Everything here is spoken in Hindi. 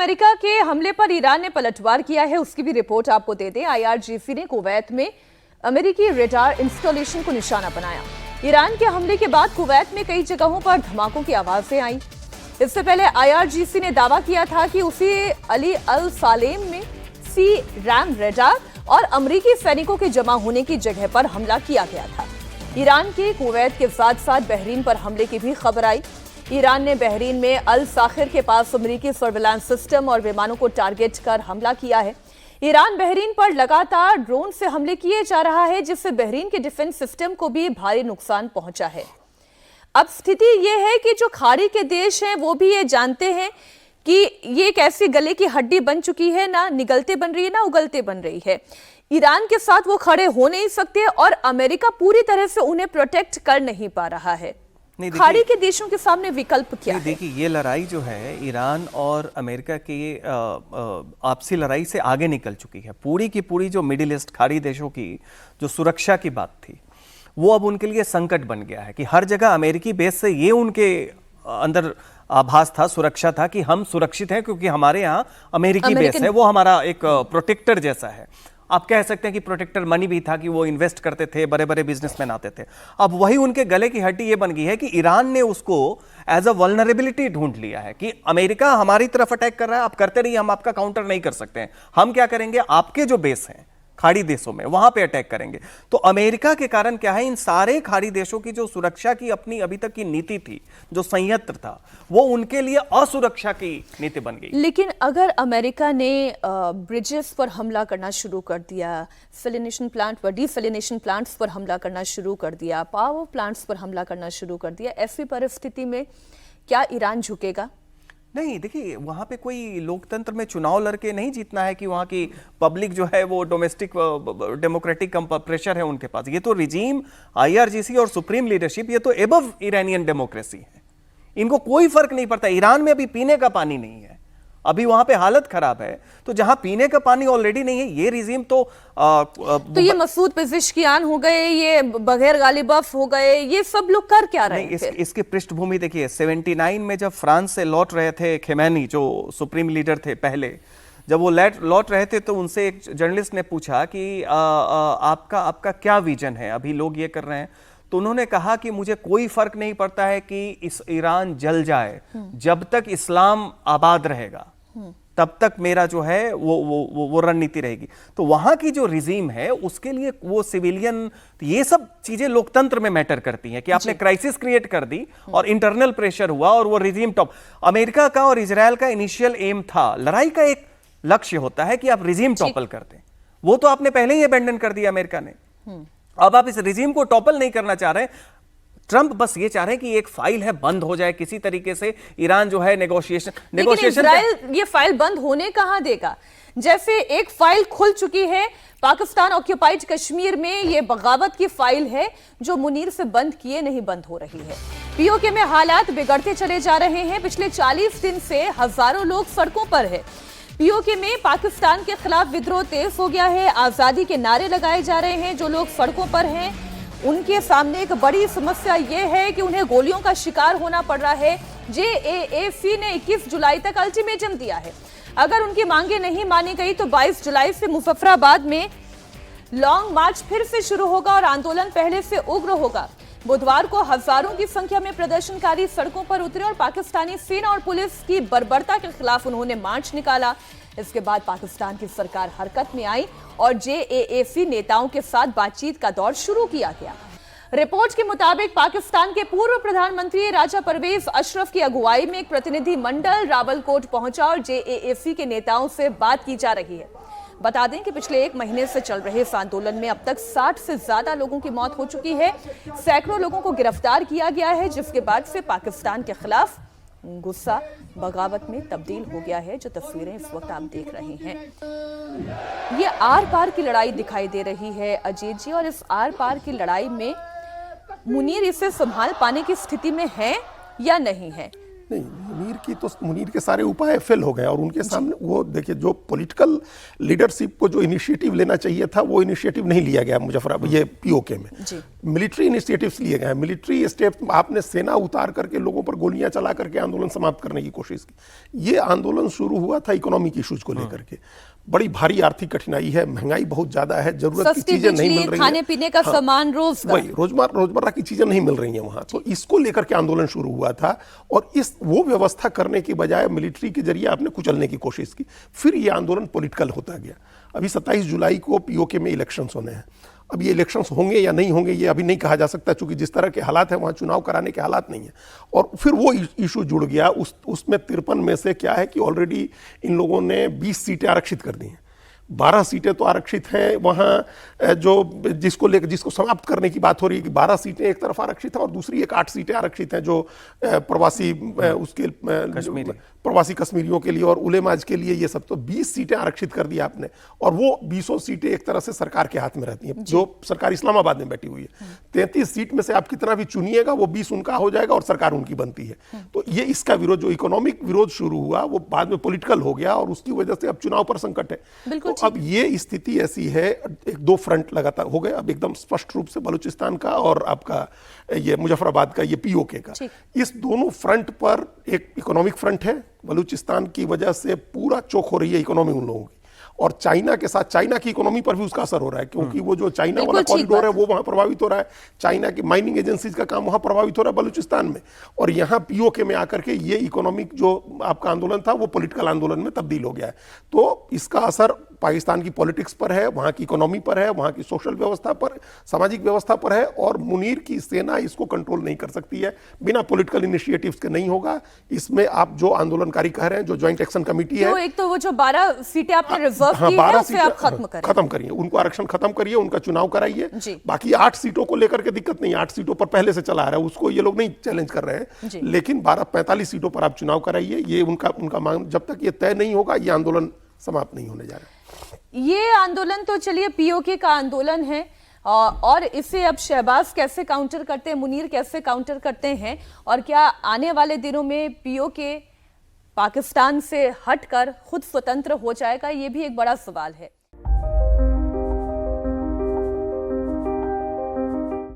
अमेरिका के हमले पर ईरान ने पलटवार किया है, उसकी भी रिपोर्ट आपको दे दें। IRGC ने कुवैत में अमेरिकी रडार इंस्टॉलेशन को निशाना बनाया। ईरान के हमले के बाद कुवैत में कई जगहों पर धमाकों की आवाजें आई। इससे पहले IRGC ने दावा किया था कि उसी अली अल सालेम में C-RAM रडार और अमेरिकी सैनिकों के जमा होने की जगह पर हमला किया गया था। ईरान के कुवैत के साथ साथ बहरीन पर हमले की भी खबर आई। ईरान ने बहरीन में अल साखिर के पास अमेरिकी सर्विलांस सिस्टम और विमानों को टारगेट कर हमला किया है। ईरान बहरीन पर लगातार ड्रोन से हमले किए जा रहा है, जिससे बहरीन के डिफेंस सिस्टम को भी भारी नुकसान पहुंचा है। अब स्थिति यह है कि जो खाड़ी के देश हैं वो भी ये जानते हैं कि ये एक ऐसी गले की हड्डी बन चुकी है, ना निगलते बन रही है ना उगलते बन रही है। ईरान के साथ वो खड़े हो नहीं सकते और अमेरिका पूरी तरह से उन्हें प्रोटेक्ट कर नहीं पा रहा है। खाड़ी के देशों के सामने विकल्प क्या है? देखिए, ये लड़ाई जो है ईरान और अमेरिका की आपसी लड़ाई से आगे निकल चुकी है। पूरी की पूरी जो मिडिल ईस्ट खाड़ी देशों की जो सुरक्षा की बात थी, वो अब उनके लिए संकट बन गया है कि हर जगह अमेरिकी बेस से ये उनके अंदर आभास था, सुरक्षा था कि हम सुरक्षित हैं क्योंकि हमारे यहाँ अमेरिकी बेस है, वो हमारा एक प्रोटेक्टर जैसा है। आप कह सकते हैं कि प्रोटेक्टर मनी भी था कि वो इन्वेस्ट करते थे, बड़े बड़े बिजनेसमैन आते थे। अब वही उनके गले की हड्डी ये बन गई है कि ईरान ने उसको एज अ वल्नरेबिलिटी ढूंढ लिया है कि अमेरिका हमारी तरफ अटैक कर रहा है, आप करते रहिए, हम आपका काउंटर नहीं कर सकते हैं। हम क्या करेंगे, आपके जो बेस हैं खाड़ी देशों में वहां पे अटैक करेंगे। तो अमेरिका के कारण क्या है, इन सारे खाड़ी देशों की जो सुरक्षा की अपनी अभी तक की नीति थी, जो संयंत्र था, वो उनके लिए असुरक्षा की नीति बन गई। लेकिन अगर अमेरिका ने ब्रिजेस पर हमला करना शुरू कर दिया, सैलिनेशन प्लांट पर, डिसैलिनेशन प्लांट्स पर हमला करना शुरू कर दिया, पावर प्लांट्स पर हमला करना शुरू कर दिया, ऐसी परिस्थिति में क्या ईरान झुकेगा? नहीं, देखिए, वहां पे कोई लोकतंत्र में चुनाव लड़के नहीं जीतना है कि वहां की पब्लिक जो है वो डोमेस्टिक डेमोक्रेटिक प्रेशर है उनके पास। ये तो रिजीम, IRGC और सुप्रीम लीडरशिप, ये तो एबव ईरानियन डेमोक्रेसी है। इनको कोई फर्क नहीं पड़ता। ईरान में अभी पीने का पानी नहीं है, अभी वहां पे हालत खराब है। तो जहां पीने का पानी ऑलरेडी नहीं है, ये रिजीम तो ये मसूद पेज़ेश्कियान हो गए, ये बगैर गालिबफ हो गए, ये सब लोग कर क्या रहे हैं? इसकी पृष्ठभूमि देखिए, 79 में जब फ्रांस से लौट रहे थे खमेनी, जो सुप्रीम लीडर थे पहले, जब वो लौट रहे थे तो उनसे एक जर्नलिस्ट ने पूछा कि आपका क्या विजन है, अभी लोग ये कर रहे हैं। तो उन्होंने कहा कि मुझे कोई फर्क नहीं पड़ता है कि इस ईरान जल जाए, जब तक इस्लाम आबाद रहेगा तब तक मेरा जो है वो रणनीति रहेगी। तो वहां की जो रिजीम है उसके लिए वो सिविलियन, ये सब चीजें लोकतंत्र में मैटर करती हैं कि आपने क्राइसिस क्रिएट कर दी और इंटरनल प्रेशर हुआ और वो रिजीम टॉप। अमेरिका का और इजरायल का इनिशियल एम था, लड़ाई का एक लक्ष्य होता है कि आप रिजीम टॉपल करते हैं, वो तो आपने पहले ही अबेंडन कर दिया अमेरिका ने। अब आप इस रिजीम को टॉपल नहीं करना चाह रहे। ट्रंप बस ये चाह रहे हैं कि एक फाइल है बंद हो जाए किसी तरीके से, ईरान जो है नेगोशिएशन इजराइल ये फाइल बंद होने कहां देगा? जैसे एक फाइल खुल चुकी है पाकिस्तान ऑक्यूपाइड कश्मीर में, ये बगावत की फाइल है जो मुनीर से बंद किए नहीं बंद हो रही है। POK में हालात बिगड़ते चले जा रहे हैं। पिछले 40 दिन से हजारों लोग सड़कों पर है। POK में पाकिस्तान के खिलाफ विद्रोह तेज हो गया है, आजादी के नारे लगाए जा रहे हैं। जो लोग सड़कों पर हैं उनके सामने एक बड़ी समस्या यह है कि उन्हें गोलियों का शिकार होना पड़ रहा है। JAAC ने 21 जुलाई तक अल्टीमेटम दिया है। अगर उनकी मांगे नहीं मानी गई तो 22 जुलाई से मुजफ्फराबाद में लॉन्ग मार्च फिर से शुरू होगा और आंदोलन पहले से उग्र होगा। बुधवार को हजारों की संख्या में प्रदर्शनकारी सड़कों पर उतरे और पाकिस्तानी सेना और पुलिस की बर्बरता के खिलाफ उन्होंने मार्च निकाला। इसके बाद पाकिस्तान की सरकार हरकत में आई और JAAC नेताओं के साथ बातचीत का दौर शुरू किया गया। रिपोर्ट के मुताबिक पाकिस्तान के पूर्व प्रधानमंत्री राजा परवेज अशरफ की अगुवाई में एक प्रतिनिधि मंडल रावलकोट पहुंचा और JAAC के नेताओं से बात की जा रही है। बता दें कि पिछले 1 महीने से चल रहे इस आंदोलन में अब तक 60 से ज्यादा लोगों की मौत हो चुकी है। सैकड़ों लोगों को गिरफ्तार किया गया है, जिसके बाद से पाकिस्तान के खिलाफ गुस्सा बगावत में तब्दील हो गया है। जो तस्वीरें इस वक्त आप देख रहे हैं, ये आर पार की लड़ाई दिखाई दे रही है अजीत जी, और इस आर पार की लड़ाई में मुनीर इसे संभाल पाने की स्थिति में है या नहीं है? नहीं, मुनीर के सारे उपाय फेल हो गए और उनके सामने वो देखिए जो पॉलिटिकल लीडरशिप को जो इनिशिएटिव लेना चाहिए था वो इनिशिएटिव नहीं लिया गया मुजफ्फराबाद ये पीओके में। मिलिट्री इनिशिएटिव्स लिए गए हैं, मिलिट्री स्टेप आपने सेना उतार करके लोगों पर गोलियां चला करके आंदोलन समाप्त करने की कोशिश की। ये आंदोलन शुरू हुआ था इकोनॉमिक इश्यूज को लेकर के, बड़ी भारी आर्थिक कठिनाई है, महंगाई बहुत ज्यादा है, जरूरत की चीजें नहीं मिल रही खाने पीने का सामान, रोजमर्रा की चीजें नहीं मिल रही हैं वहां, तो इसको लेकर के आंदोलन शुरू हुआ था और वो व्यवस्था करने की बजाय मिलिट्री के जरिए आपने कुचलने की कोशिश की। फिर ये आंदोलन पॉलिटिकल होता गया। अभी 27 जुलाई को पीओके में इलेक्शंस होने हैं। अब ये इलेक्शंस होंगे या नहीं होंगे ये अभी नहीं कहा जा सकता, क्योंकि जिस तरह के हालात हैं वहाँ चुनाव कराने के हालात नहीं है। और फिर वो इशू जुड़ गया उसमें 53 में से क्या है कि ऑलरेडी इन लोगों ने 20 सीटें आरक्षित कर दी हैं। 12 सीटें तो आरक्षित हैं वहाँ जो जिसको समाप्त करने की बात हो रही है कि 12 सीटें एक तरफ आरक्षित हैं और दूसरी 8 सीटें आरक्षित हैं जो प्रवासी कश्मीरियों के लिए और उलेमाज के लिए, ये सब। तो 20 सीटें आरक्षित कर दी आपने और वो 20 सीटें एक तरह से सरकार के हाथ में रहती हैं, जो सरकार इस्लामाबाद में बैठी हुई है। 33 सीट में से आप कितना भी चुनिएगा वो 20 उनका हो जाएगा और सरकार उनकी बनती है। तो ये इसका विरोध, जो इकोनॉमिक विरोध शुरू हुआ वो बाद में पॉलिटिकल हो गया और उसकी वजह से अब चुनाव पर संकट है। तो अब ये स्थिति ऐसी है, एक दो फ्रंट लगातार हो गए अब एकदम स्पष्ट रूप से, बलूचिस्तान का और आपका ये मुजफ्फराबाद का, ये पीओके का। इस दोनों फ्रंट पर एक इकोनॉमिक फ्रंट है, बलूचिस्तान की वजह से पूरा चोक हो रही है इकोनॉमी उन लोगों की, और चाइना के साथ चाइना की इकोनॉमी पर भी उसका असर हो रहा है, क्योंकि वो जो चाइना वाला कॉरिडोर है वो वहां प्रभावित हो रहा है, चाइना की माइनिंग एजेंसीज का काम वहां प्रभावित हो रहा है बलूचिस्तान में, और यहाँ पीओके में आकर के ये इकोनॉमिक जो आपका आंदोलन था वो पॉलिटिकल आंदोलन में तब्दील हो गया है। तो इसका असर पाकिस्तान की पॉलिटिक्स पर है, वहां की इकोनॉमी पर है, वहां की सोशल व्यवस्था पर, सामाजिक व्यवस्था पर है, और मुनीर की सेना इसको कंट्रोल नहीं कर सकती है, बिना पॉलिटिकल इनिशिएटिव्स के नहीं होगा। इसमें आप जो आंदोलनकारी कह रहे हैं, जो ज्वाइंट एक्शन कमेटी है, एक तो वो जो 12 सीटें आपने रिजर्व की है, उसे आप खत्म करिए, उनको आरक्षण खत्म करिए, उनका चुनाव कराइए। बाकी 8 सीटों को लेकर के दिक्कत नहीं, 8 सीटों पर पहले से चला आ रहा है, उसको ये लोग नहीं चैलेंज कर रहे हैं, लेकिन 45 सीटों पर आप चुनाव कराइए। ये उनका मांग, जब तक ये तय नहीं होगा ये आंदोलन समाप्त नहीं होने जा रहा है। ये आंदोलन तो चलिए पीओके का आंदोलन है, और इसे अब शहबाज कैसे काउंटर करते हैं, मुनीर कैसे काउंटर करते हैं, और क्या आने वाले दिनों में पीओके पाकिस्तान से हटकर खुद स्वतंत्र हो जाएगा, ये भी एक बड़ा सवाल है।